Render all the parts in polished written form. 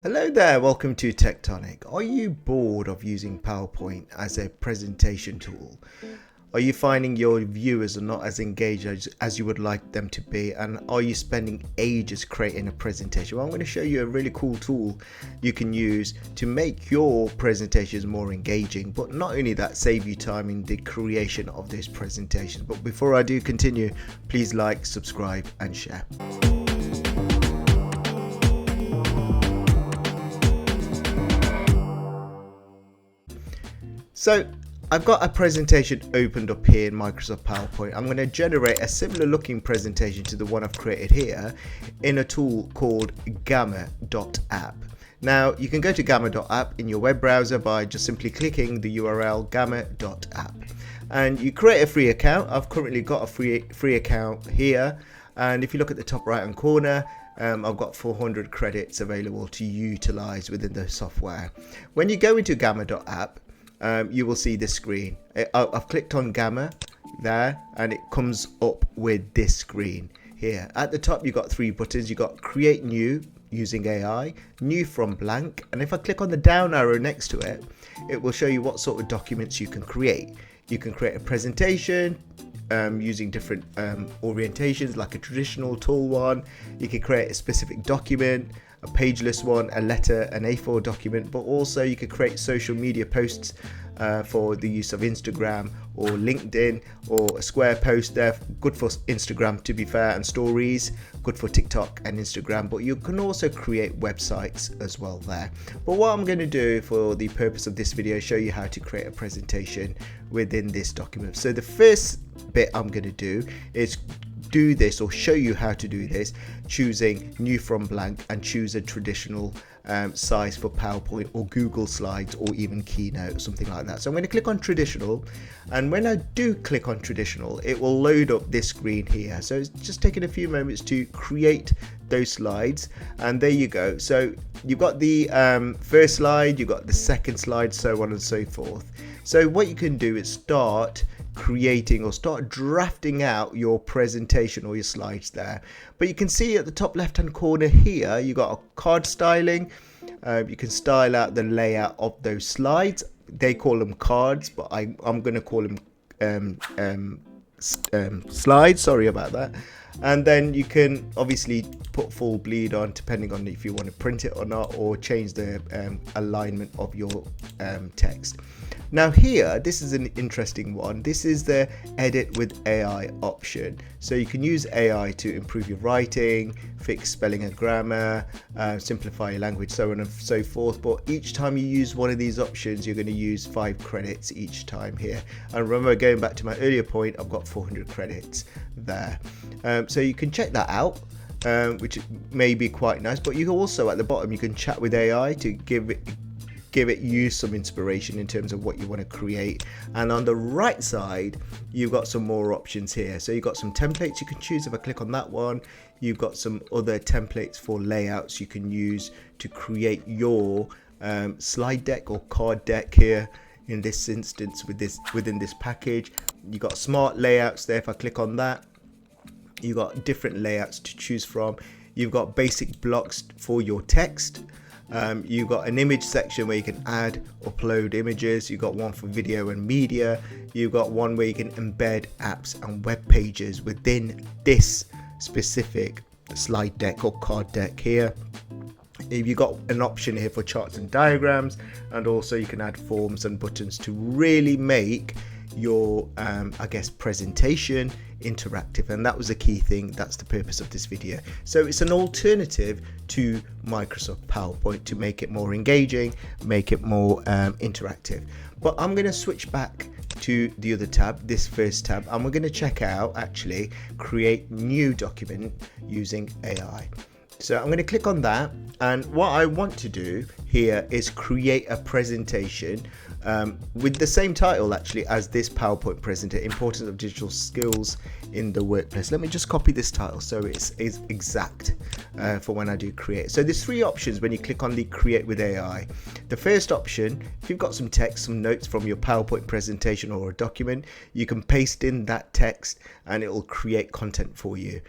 Hello there, welcome to Tectonic. Are you bored of using PowerPoint as a presentation tool? Are you finding your viewers are not as engaged as you would like them to be? And are you spending ages creating a presentation? Well, I'm going to show you a really cool tool you can use to make your presentations more engaging, but not only that, save you time in the creation of those presentations. But before I do continue, please like, subscribe and share. So I've got a presentation opened up here in Microsoft PowerPoint. I'm going to generate a similar looking presentation to the one I've created here in a tool called gamma.app. Now you can go to gamma.app in your web browser by just simply clicking the URL gamma.app, and you create a free account. I've currently got a free account here, and if you look at the top right hand corner, I've got 400 credits available to utilize within the software. When you go into gamma.app, you will see this screen. I've clicked on Gamma there and it comes up with this screen here. At the top you've got three buttons. You've got create new using AI, new from blank, and if I click on the down arrow next to it, it will show you what sort of documents you can create. You can create a presentation using different orientations, like a traditional tool one. You can create a specific document, a pageless one, a letter, an A4 document, but also you could create social media posts for the use of Instagram or LinkedIn, or a square post there, good for Instagram to be fair, and stories, good for TikTok and Instagram, but you can also create websites as well there. But what I'm going to do for the purpose of this video is show you how to create a presentation within this document. So the first bit I'm going to do is do this, or show you how to do this, choosing new from blank, and choose a traditional size for PowerPoint or Google Slides or even Keynote or something like that. So I'm going to click on traditional, and when I do click on traditional, it will load up this screen here. So it's just taking a few moments to create those slides, and there you go. So you've got the first slide, you've got the second slide, so on and so forth. So what you can do is start creating or start drafting out your presentation or your slides there. But you can see at the top left hand corner here, you got a card styling. You can style out the layout of those slides. They call them cards, but I'm going to call them slides, sorry about that. And then you can obviously put full bleed on, depending on if you want to print it or not, or change the alignment of your text. Now here, this is an interesting one. This is the edit with AI option. So you can use AI to improve your writing, fix spelling and grammar, simplify your language, so on and so forth. But each time you use one of these options, you're going to use 5 credits each time here. And remember, going back to my earlier point, I've got 400 credits there. So you can check that out, which may be quite nice. But you also, at the bottom, you can chat with AI to give you some inspiration in terms of what you want to create. And on the right side, you've got some more options here. So you've got some templates you can choose. If I click on that one, you've got some other templates for layouts you can use to create your slide deck or card deck here. In this instance, within this package, you got smart layouts there. If I click on that, you've got different layouts to choose from. You've got basic blocks for your text. You've got an image section where you can add, upload images. You've got one for video and media. You've got one where you can embed apps and web pages within this specific slide deck or card deck here. You've got an option here for charts and diagrams, and also you can add forms and buttons to really make your presentation interactive. And that was a key thing. That's the purpose of this video. So it's an alternative to Microsoft PowerPoint to make it more engaging, make it more interactive. But I'm going to switch back to the other tab, this first tab, and we're going to check out actually create new document using AI. So I'm going to click on that, and what I want to do here is create a presentation with the same title actually as this PowerPoint presentation, Importance of Digital Skills in the Workplace. Let me just copy this title so it's exact for when I do create. So there's 3 options when you click on the create with AI. The first option, if you've got some text, some notes from your PowerPoint presentation or a document, you can paste in that text and it will create content for you.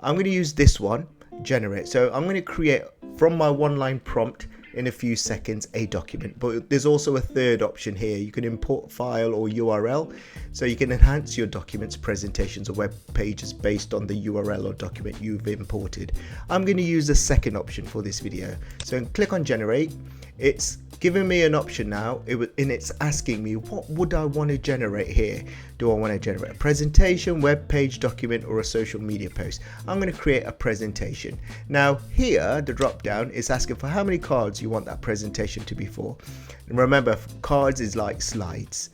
I'm going to use this one. generate. So I'm going to create from my one-line prompt in a few seconds a document, but there's also a third option here. You can import file or URL, so you can enhance your documents, presentations, or web pages based on the URL or document you've imported. I'm going to use the second option for this video. So click on generate. It's giving me an option now, and it's asking me what would I want to generate here. Do I want to generate a presentation, web page, document, or a social media post? I'm going to create a presentation. Now here the drop down is asking for how many cards you want that presentation to be for. And remember, cards is like slides,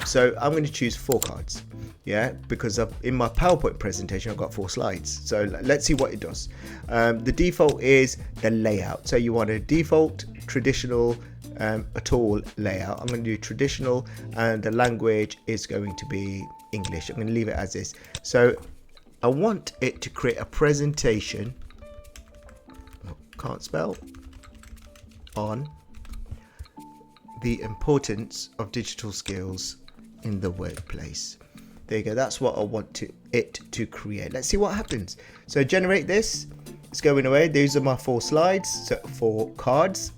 so I'm going to choose 4 cards, yeah, because in my PowerPoint presentation I've got 4 slides. So let's see what it does. The default is the layout, so you want a default, traditional, a tall layout. I'm going to do traditional, and the language is going to be English. I'm going to leave it as is. So I want it to create a presentation, can't spell, on the importance of digital skills in the workplace. There you go. That's what I want it to create. Let's see what happens. So generate this. It's going away. These are my 4 slides, so 4 cards.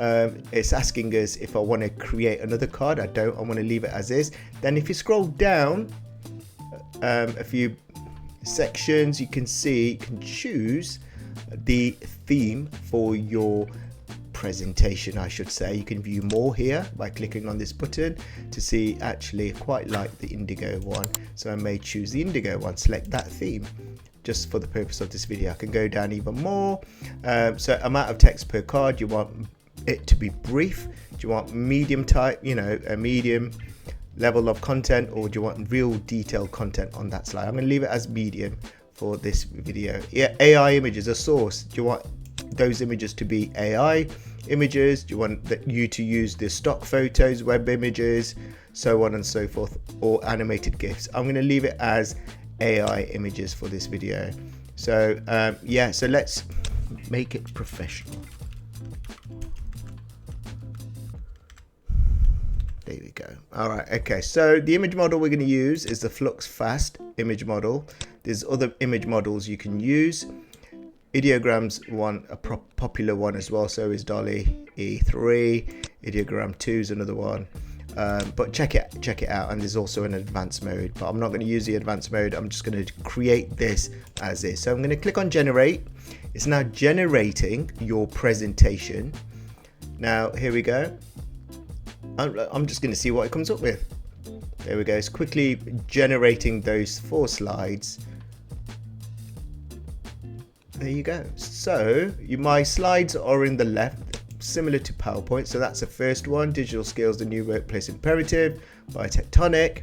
It's asking us if I want to create another card. I don't. I want to leave it as is. Then if you scroll down a few sections, you can see you can choose the theme for your presentation, I should say. You can view more here by clicking on this button to see. Actually, I quite like the indigo one, so I may choose the indigo one. Select that theme just for the purpose of this video. I can go down even more. So amount of text per card, you want it to be brief? Do you want medium type, a medium level of content, or do you want real detailed content on that slide? I'm going to leave it as medium for this video. Yeah, AI images, a source. Do you want those images to be AI images? Do you want you to use the stock photos, web images, so on and so forth, or animated GIFs? I'm going to leave it as AI images for this video. So yeah, so let's make it professional. There we go. All right. Okay. So the image model we're going to use is the Flux Fast image model. There's other image models you can use. Ideogram's one, a popular one as well. So is Dolly E3. Ideogram 2 is another one. But check it out. And there's also an advanced mode. But I'm not going to use the advanced mode. I'm just going to create this as is. So I'm going to click on generate. It's now generating your presentation. Now here we go. I'm just going to see what it comes up with. There we go. It's quickly generating those 4 slides. There you go. So my slides are in the left, similar to PowerPoint. So that's the first one, digital skills, the new workplace imperative by Tectonic.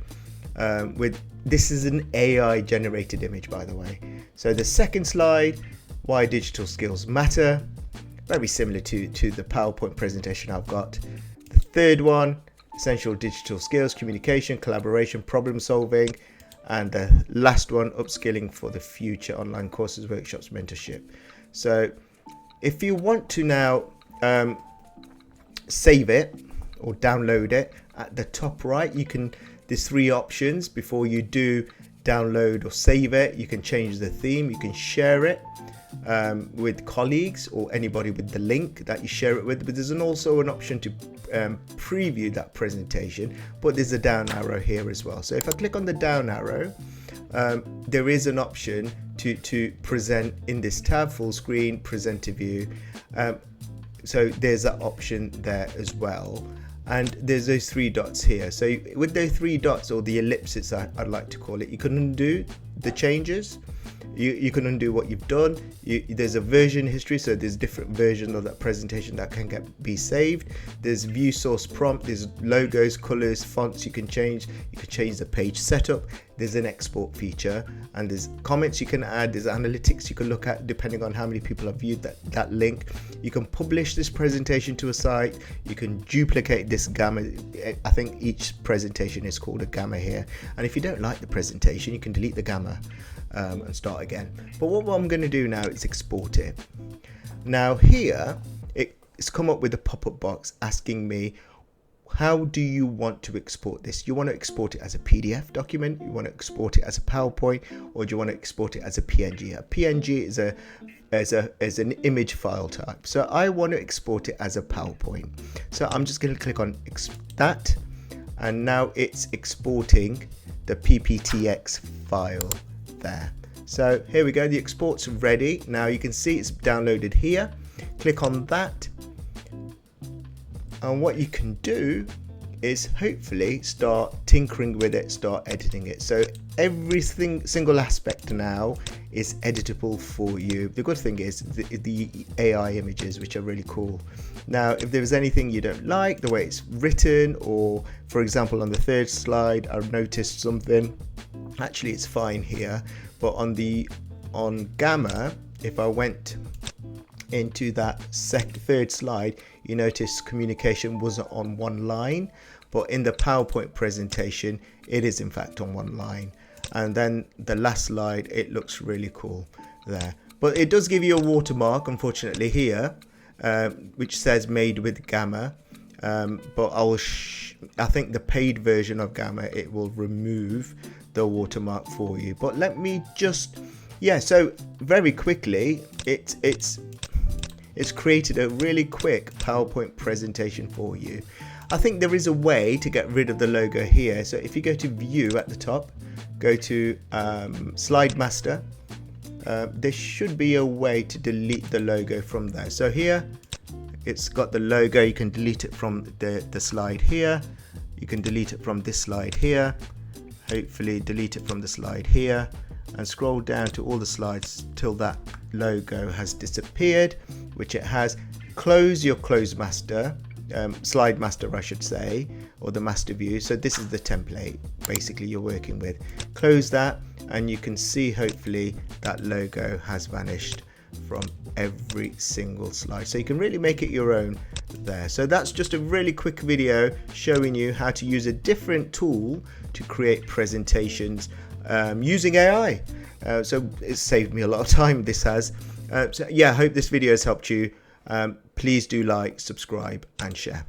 This is an AI generated image, by the way. So the second slide, why digital skills matter, very similar to the PowerPoint presentation I've got. The third one, essential digital skills, communication, collaboration, problem solving. And the last one, upskilling for the future, online courses, workshops, mentorship. So if you want to now save it or download it, at the top right, there's 3 options before you do download or save it. You can change the theme, you can share it with colleagues or anybody with the link that you share it with, but there's also an option to preview that presentation, but there's a down arrow here as well. So if I click on the down arrow, there is an option to present in this tab, full screen, present to view. So there's that option there as well, and there's those 3 dots here. So with those 3 dots, or the ellipses I'd like to call it, you can undo the changes. You can undo what you've done. There's a version history, so there's different versions of that presentation that can be saved. There's view source prompt, there's logos, colors, fonts you can change. You can change the page setup. There's an export feature, and there's comments you can add. There's analytics you can look at depending on how many people have viewed that link. You can publish this presentation to a site. You can duplicate this gamma. I think each presentation is called a gamma here, and if you don't like the presentation, you can delete the gamma and start again. But what I'm going to do now is export it. Now here it's come up with a pop-up box asking me how do you want to export this? You want to export it as a PDF document, you want to export it as a PowerPoint, or do you want to export it as a PNG? A PNG is an image file type. So I want to export it as a PowerPoint. So I'm just going to click on that, and now it's exporting the PPTX file there. So here we go, the export's ready. Now you can see it's downloaded here. Click on that, and what you can do is hopefully start tinkering with it, start editing it. So every single aspect now is editable for you. The good thing is the AI images, which are really cool. Now, if there's anything you don't like, the way it's written, or for example, on the third slide, I've noticed something. Actually, it's fine here, but on Gamma, if I went into that third slide, you notice communication wasn't on one line, but in the PowerPoint presentation it is in fact on one line. And then the last slide, it looks really cool there, but it does give you a watermark unfortunately here, which says made with Gamma, but I think the paid version of Gamma, it will remove the watermark for you. But let me just, so very quickly, it's created a really quick PowerPoint presentation for you. I think there is a way to get rid of the logo here. So if you go to view at the top, go to slide master, there should be a way to delete the logo from there. So here it's got the logo, you can delete it from the slide here, you can delete it from this slide here, hopefully delete it from the slide here, and scroll down to all the slides till that logo has disappeared, which it has. Close your close master, slide master I should say, or the master view. So this is the template basically you're working with. Close that, and you can see hopefully that logo has vanished from every single slide. So you can really make it your own there. So that's just a really quick video showing you how to use a different tool to create presentations using AI. So it saved me a lot of time, this has. So yeah, I hope this video has helped you. Please do like, subscribe and share.